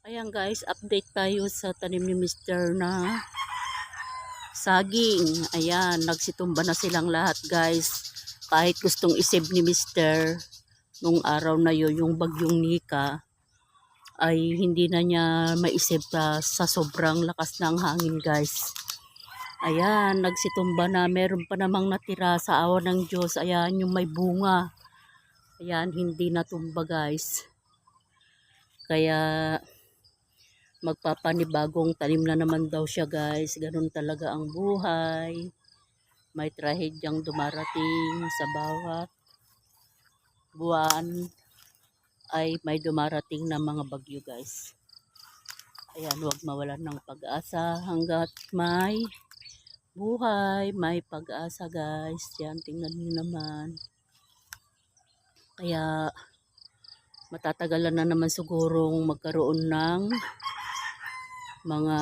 Ayan guys, update tayo sa tanim ni Mr. na saging. Ayan, nagsitumba na silang lahat guys. Kahit gustong isave ni Mr. nung araw na yun, yung bagyong Nika, ay hindi na niya maisave sa sobrang lakas ng hangin guys. Ayan, nagsitumba na. Meron pa namang natira sa awa ng Diyos. Ayan, yung may bunga. Ayan, hindi natumba guys. Kaya magpapanibagong tanim na naman daw siya guys. Ganun talaga ang buhay. May trahedyang dumarating sa bawat buwan, ay may dumarating na mga bagyo guys. Ayan, huwag mawalan ng pag-asa hanggat may buhay, may pag-asa guys. Yan, tingnan niyo naman. Kaya matatagalan na naman sigurong magkaroon ng mga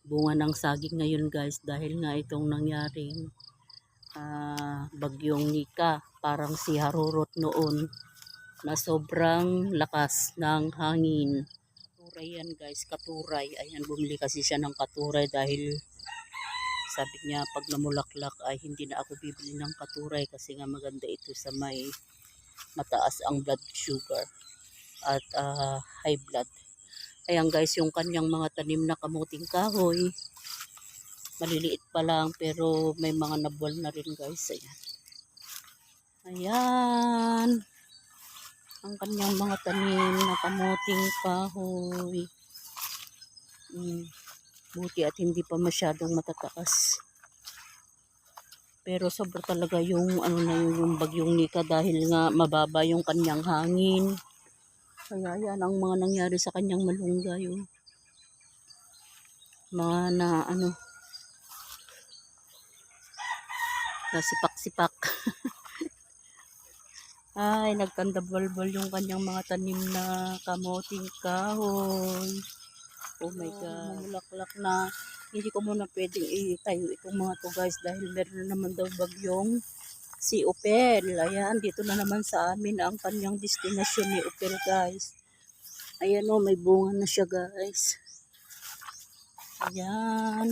bunga ng saging ngayon guys, dahil nga itong nangyaring bagyong Nika, parang si Harurot noon na sobrang lakas ng hangin. Katuray yan guys, katuray. Ayan, bumili kasi siya ng katuray dahil sabi niya pag namulaklak ay hindi na ako bibili ng katuray kasi nga maganda ito sa may mataas ang blood sugar at high blood. Ayan guys, yung kanyang mga tanim na kamuting kahoy, maliliit pa lang pero may mga nabuwal na rin guys. Ayan. Ayan. Ang kanyang mga tanim na kamuting kahoy. Buti at hindi pa masyadong matataas. Pero sobra talaga yung yung bagyong Nika dahil nga mababa yung kanyang hangin. Kaya yan ang mga nangyari sa kanyang malunggay. Mga nasipak-sipak. Ay, nagkandabal-bal yung kanyang mga tanim na kamuting kahoy. Oh my God. Mamulaklak na. Hindi ko muna pwedeng itayo itong mga to guys dahil meron na naman daw bagyong si Opel. Ayan, dito na naman sa amin ang kanyang destinasyon ni Opel guys. Ayan o, may bunga na siya guys. Ayan.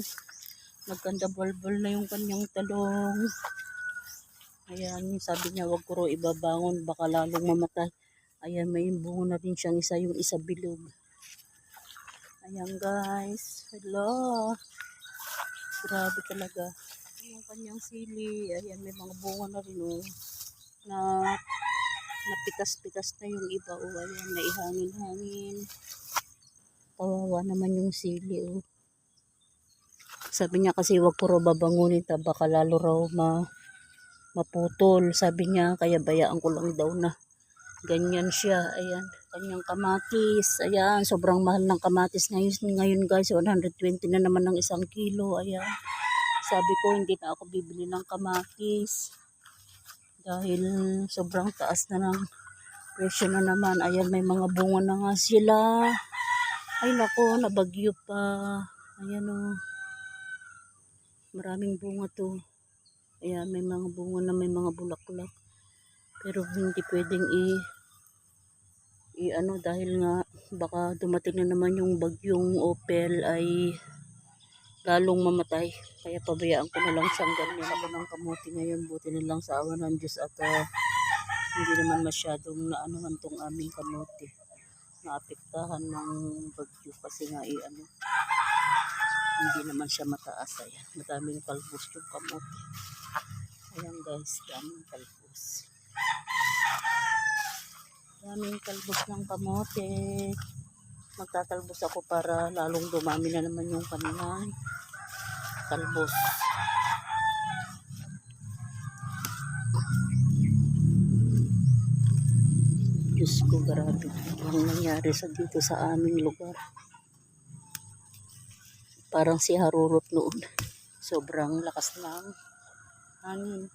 Nagkandabal-bal na yung kanyang talong. Ayan, sabi niya wag ko raw ibabangon, baka lalong mamatay. Ayan, may bunga na rin siyang isa, yung isa bilog. Ayan guys, hello. Grabe talaga. Yung kanyang sili, ayan, may mga bunga na rin na napitas-pitas na yung iba ayan, naihangin-hangin. Kawawa naman yung sili Sabi niya kasi wag ko raw babangunin baka lalo raw maputol. Sabi niya, kaya bayaan ko lang daw na ganyan siya. Ayan, kanyang kamatis. Ayan, sobrang mahal ng kamatis ngayon guys. 120 na naman ng 1 kilo. Ayan, sabi ko hindi na ako bibili ng kamatis dahil sobrang taas na ng presyo na naman. Ayan, may mga bunga na nga sila. Ay nako, nabagyo pa. Ayan maraming bunga to. Ayan, may mga bunga na may mga bulaklak. Pero hindi pwedeng dahil nga baka dumating na naman yung bagyong Opel ay lalong mamatay. Kaya pabayaan ko na lang siyang ganyan ako ng kamuti ngayon. Buti na lang sa awa ng Diyos at hindi naman masyadong naanuhan tong aming kamuti. Naapektahan ng bagyo kasi nga hindi naman siya mataas. Ayan, madaming kalbos yung kamuti. Ayan guys, daming kalbos. Daming kalbos ng kamote. Magtatalbos ako para lalong dumami na naman yung kanilang kalbos. Diyos ko, grabe ang nangyari dito sa aming lugar. Parang si Harurot noon. Sobrang lakas ng hangin.